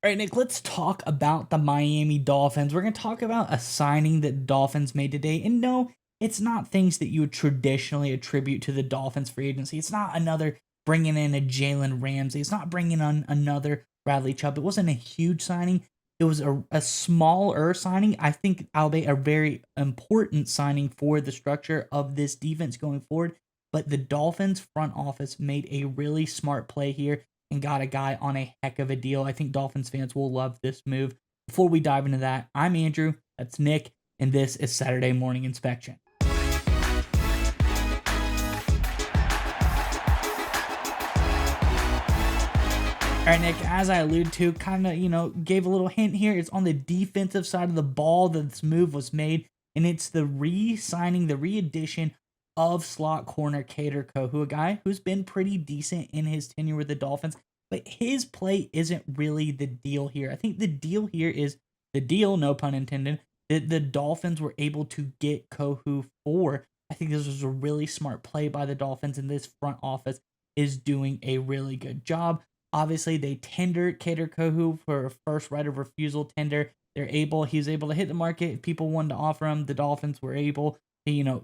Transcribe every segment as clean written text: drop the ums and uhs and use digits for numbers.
All right, Nick, let's talk about the Miami Dolphins. We're going to talk about a signing that Dolphins made today. And no, it's not things that you would traditionally attribute to the Dolphins free agency. It's not another bringing in a Jalen Ramsey. It's not bringing on another Bradley Chubb. It wasn't a huge signing. It was a smaller signing. I think, albeit a very important signing for the structure of this defense going forward. But the Dolphins front office made a really smart play here and got a guy on a heck of a deal. I think Dolphins fans will love this move. Before we dive into that, I'm Andrew, that's Nick, and this is Saturday Morning Inspection. All right, Nick, as I alluded to, kind of, gave a little hint here. It's on the defensive side of the ball that this move was made, and it's the re-signing, the re-addition of slot corner Kader Kohou, a guy who's been pretty decent in his tenure with the Dolphins, but his play isn't really the deal here. I think the deal here is the deal, no pun intended, that the Dolphins were able to get Kohou for. I think this was a really smart play by the Dolphins, and this front office is doing a really good job. Obviously, they tendered Kader Kohou for a first right of refusal tender. He was able to hit the market. If people wanted to offer him, the Dolphins were able to,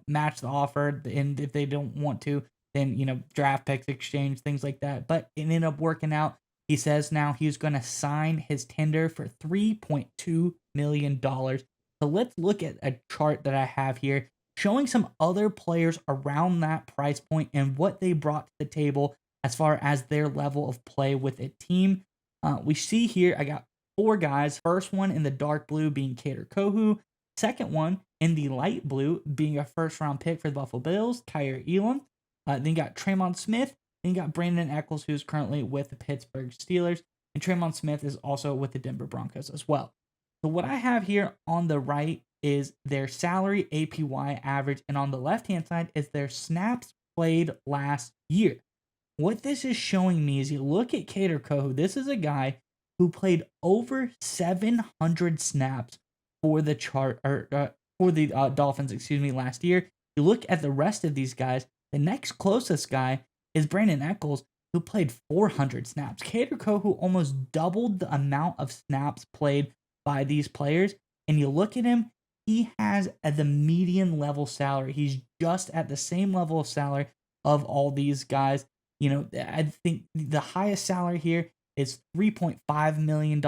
match the offer. And if they don't want to, then, draft picks exchange, things like that. But it ended up working out. He says now he's going to sign his tender for $3.2 million. So let's look at a chart that I have here showing some other players around that price point and what they brought to the table as far as their level of play with a team. We see here, I got four guys. First one in the dark blue being Kader Kohou. Second one in the light blue being a first round pick for the Buffalo Bills, Kaiir Elam. Then you got Tremon Smith. Then you got Brandon Eccles, who's currently with the Pittsburgh Steelers. And Tremon Smith is also with the Denver Broncos as well. So what I have here on the right is their salary APY average, and on the left-hand side is their snaps played last year. What this is showing me is you look at Kader Kohou. This is a guy who played over 700 snaps for the Dolphins, last year. You look at the rest of these guys. The next closest guy is Brandon Eccles, who played 400 snaps. Kader Kohou almost doubled the amount of snaps played by these players. And you look at him, he has the median level salary. He's just at the same level of salary of all these guys. I think the highest salary here is $3.5 million.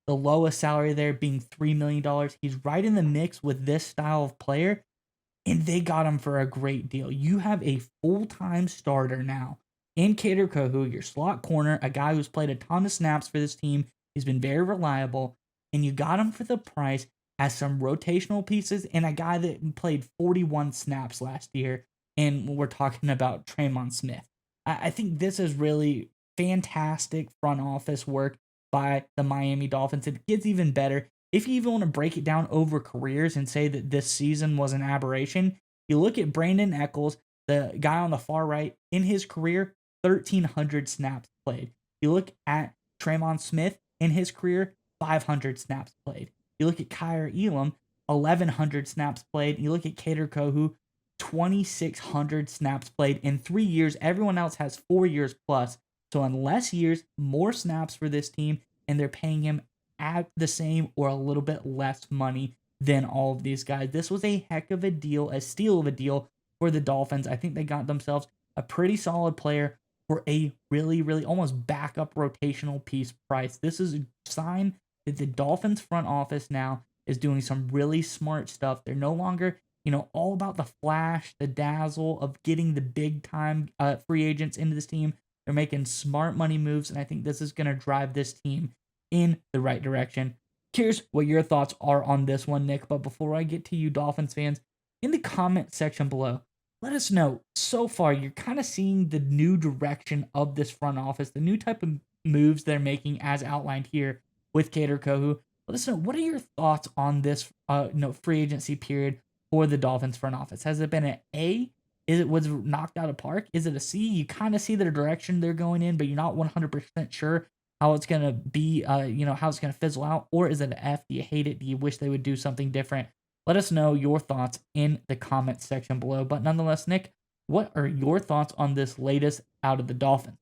The lowest salary there being $3 million. He's right in the mix with this style of player, and they got him for a great deal. You have a full-time starter now in Kader Kohou, your slot corner, a guy who's played a ton of snaps for this team. He's been very reliable, and you got him for the price as some rotational pieces and a guy that played 41 snaps last year, and we're talking about Tremon Smith. I think this is really fantastic front office work by the Miami Dolphins. It gets even better. If you even want to break it down over careers and say that this season was an aberration, you look at Brandon Eccles, the guy on the far right, in his career, 1,300 snaps played. You look at Tremon Smith, in his career, 500 snaps played. You look at Kaiir Elam, 1,100 snaps played. You look at Kader Kohou, 2,600 snaps played in 3 years. Everyone else has 4 years plus. So in less years, more snaps for this team, and they're paying him at the same or a little bit less money than all of these guys. This was a heck of a deal, a steal of a deal for the Dolphins. I think they got themselves a pretty solid player for a really, really almost backup rotational piece price. This is a sign that the Dolphins front office now is doing some really smart stuff. They're no longer all about the flash, the dazzle of getting the big time free agents into this team. They're making smart money moves, and I think this is going to drive this team in the right direction. Curious what your thoughts are on this one, Nick. But before I get to you, Dolphins fans, in the comment section below, let us know. So far, you're kind of seeing the new direction of this front office, the new type of moves they're making as outlined here with Kader Kohou. Let us know, what are your thoughts on this free agency period for the Dolphins front office? Has it been an A? Was it knocked out of park? Is it a C? You kind of see the direction they're going in, but you're not 100% sure how it's going to be, how it's going to fizzle out. Or is it an F? Do you hate it? Do you wish they would do something different? Let us know your thoughts in the comments section below. But nonetheless, Nick, what are your thoughts on this latest out of the Dolphins?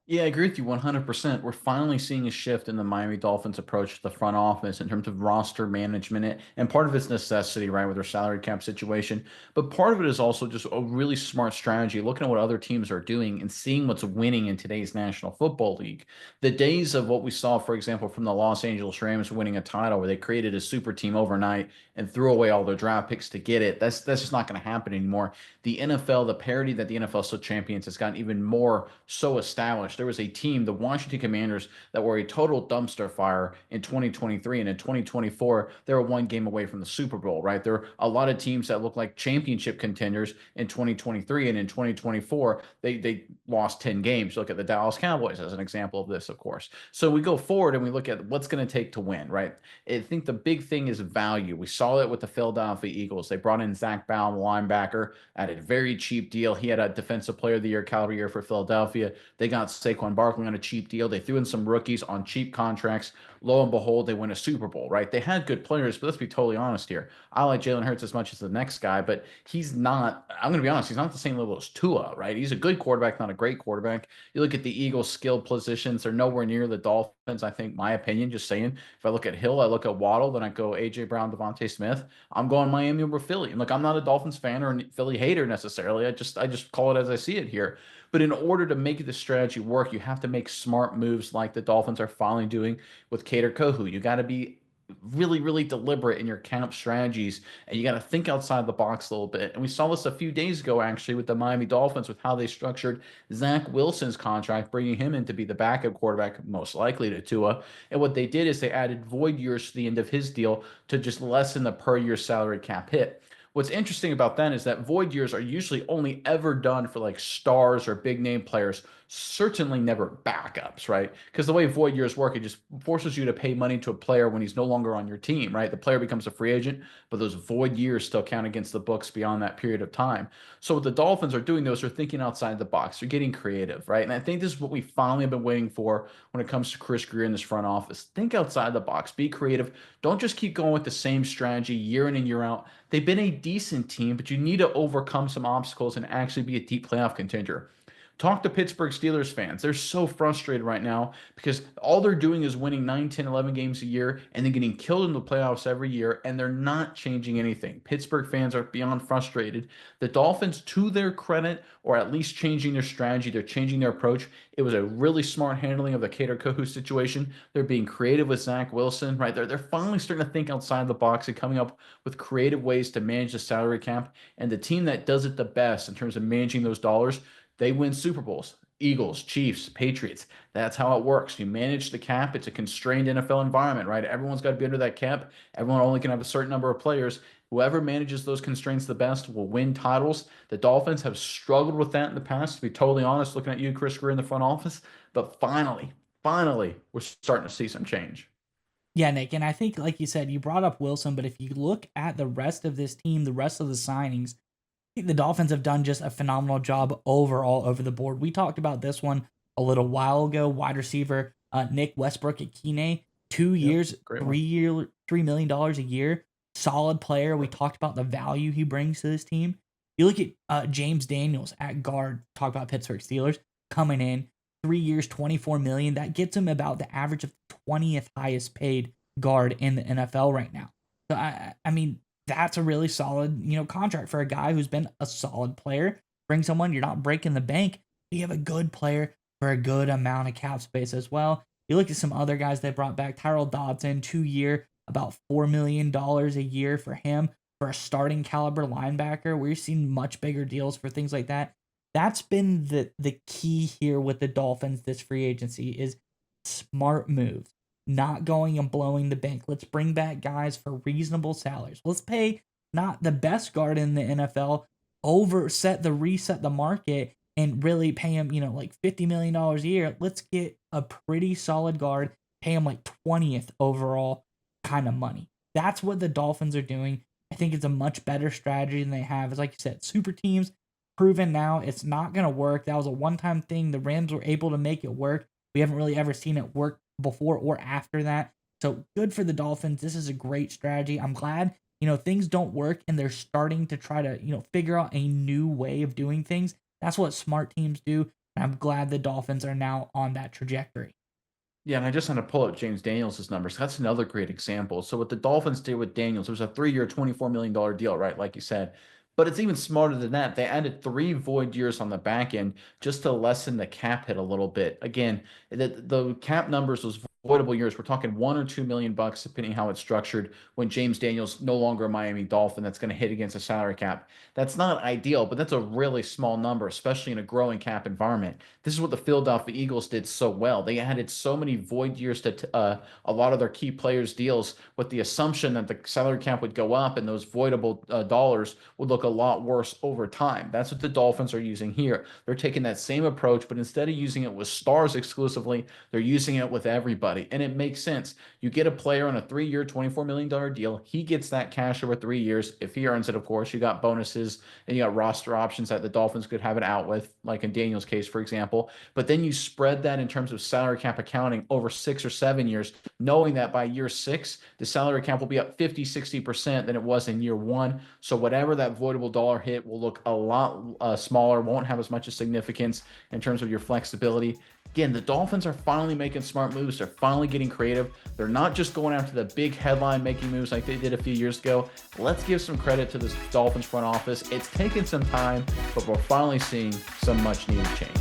Yeah, I agree with you 100%. We're finally seeing a shift in the Miami Dolphins approach to the front office in terms of roster management. And part of it's necessity, right, with their salary cap situation. But part of it is also just a really smart strategy, looking at what other teams are doing and seeing what's winning in today's National Football League. The days of what we saw, for example, from the Los Angeles Rams winning a title where they created a super team overnight and threw away all their draft picks to get it, that's just not going to happen anymore. The NFL, the parity that the NFL still champions has gotten even more so established. There was a team, the Washington Commanders, that were a total dumpster fire in 2023. And in 2024, they were one game away from the Super Bowl, right? There are a lot of teams that look like championship contenders in 2023. And in 2024, they lost 10 games. Look at the Dallas Cowboys as an example of this, of course. So we go forward and we look at what's going to take to win, right? I think the big thing is value. We saw it with the Philadelphia Eagles. They brought in Zach Baum, linebacker, at a very cheap deal. He had a Defensive Player of the Year caliber year for Philadelphia. They got Saquon Barkley on a cheap deal. They threw in some rookies on cheap contracts. Lo and behold, they win a Super Bowl, right? They had good players, but let's be totally honest here. I like Jalen Hurts as much as the next guy, but he's not, I'm going to be honest, he's not the same level as Tua, right? He's a good quarterback, not a great quarterback. You look at the Eagles' skill positions, they're nowhere near the Dolphins, I think, my opinion, just saying. If I look at Hill, I look at Waddle, then I go A.J. Brown, Devontae Smith. I'm going Miami over Philly. And look, I'm not a Dolphins fan or a Philly hater necessarily. I just call it as I see it here. But in order to make the strategy work, you have to make smart moves like the Dolphins are finally doing with Kader Kohou. You got to be really, really deliberate in your camp strategies, and you got to think outside the box a little bit. And we saw this a few days ago, actually, with the Miami Dolphins, with how they structured Zach Wilson's contract, bringing him in to be the backup quarterback, most likely to Tua. And what they did is they added void years to the end of his deal to just lessen the per year salary cap hit. What's interesting about that is that void years are usually only ever done for like stars or big name players, certainly never backups, right? Because the way void years work, it just forces you to pay money to a player when he's no longer on your team, right? The player becomes a free agent, but those void years still count against the books beyond that period of time. So what the Dolphins are doing, those are thinking outside the box. They're getting creative, right? And I think this is what we finally have been waiting for when it comes to Chris Greer in this front office. Think outside the box, be creative. Don't just keep going with the same strategy year in and year out. They've been a decent team, but you need to overcome some obstacles and actually be a deep playoff contender. Talk to Pittsburgh Steelers fans. They're so frustrated right now because all they're doing is winning 9, 10, 11 games a year and then getting killed in the playoffs every year, and they're not changing anything. Pittsburgh fans are beyond frustrated. The Dolphins, to their credit, or at least changing their strategy, they're changing their approach. It was a really smart handling of the Kader Kohou situation. They're being creative with Zach Wilson, right? They're finally starting to think outside the box and coming up with creative ways to manage the salary cap. And the team that does it the best in terms of managing those dollars, they win Super Bowls. Eagles, Chiefs, Patriots. That's how it works. You manage the cap. It's a constrained NFL environment, right? Everyone's got to be under that cap. Everyone only can have a certain number of players. Whoever manages those constraints the best will win titles. The Dolphins have struggled with that in the past, to be totally honest, looking at you, Chris Greer, in the front office. But finally, we're starting to see some change. Yeah, Nick, and I think, like you said, you brought up Wilson, but if you look at the rest of this team, the rest of the signings, the Dolphins have done just a phenomenal job overall over the board. We talked about this one a little while ago. Wide receiver Nick Westbrook at Kine, two Yep, years, great one. $3 million a year, solid player. We talked about the value he brings to this team. You look at James Daniels at guard. Talk about Pittsburgh Steelers coming in 3 years, 24 million. That gets him about the average of 20th highest paid guard in the NFL right now. So I mean, that's a really solid, contract for a guy who's been a solid player. Bring someone, you're not breaking the bank, but you have a good player for a good amount of cap space as well. You look at some other guys they brought back. Tyrell Dodson, 2 year, about $4 million a year for him for a starting caliber linebacker. We're seeing much bigger deals for things like that. That's been the key here with the Dolphins this free agency is smart moves, not going and blowing the bank. Let's bring back guys for reasonable salaries. Let's pay not the best guard in the NFL, reset the market and really pay him, like $50 million a year. Let's get a pretty solid guard, pay him like 20th overall kind of money. That's what the Dolphins are doing. I think it's a much better strategy than they have. It's like you said, super teams proven now it's not going to work. That was a one time thing. The Rams were able to make it work. We haven't really ever seen it work before or after that. So good for the Dolphins. This is a great strategy. I'm glad, things don't work and they're starting to try to, figure out a new way of doing things. That's what smart teams do. And I'm glad the Dolphins are now on that trajectory. Yeah, and I just had to pull up James Daniels' numbers. That's another great example. So what the Dolphins did with Daniels, it was a 3-year, $24 million deal, right? Like you said. But it's even smarter than that. They added 3 void years on the back end just to lessen the cap hit a little bit. Again, the cap numbers, those voidable years, we're talking 1 or 2 million bucks, depending how it's structured, when James Daniels no longer a Miami Dolphin, that's going to hit against a salary cap. That's not ideal, but that's a really small number, especially in a growing cap environment. This is what the Philadelphia Eagles did so well. They added so many void years to a lot of their key players' deals with the assumption that the salary cap would go up and those voidable dollars would look a lot worse over time. That's what the Dolphins are using here. They're taking that same approach, but instead of using it with stars exclusively, they're using it with everybody. And it makes sense. You get a player on a 3-year, $24 million deal. He gets that cash over 3 years. If he earns it, of course, you got bonuses and you got roster options that the Dolphins could have it out with, like in Daniel's case, for example. But then you spread that in terms of salary cap accounting over 6 or 7 years, knowing that by year 6, the salary cap will be up 50, 60% than it was in year 1. So whatever that voidable dollar hit will look a lot smaller, won't have as much of significance in terms of your flexibility. Again, the Dolphins are finally making smart moves. They're finally getting creative. They're not just going after the big headline making moves like they did a few years ago. Let's give some credit to this Dolphins front office. It's taken some time, but we're finally seeing some much needed change.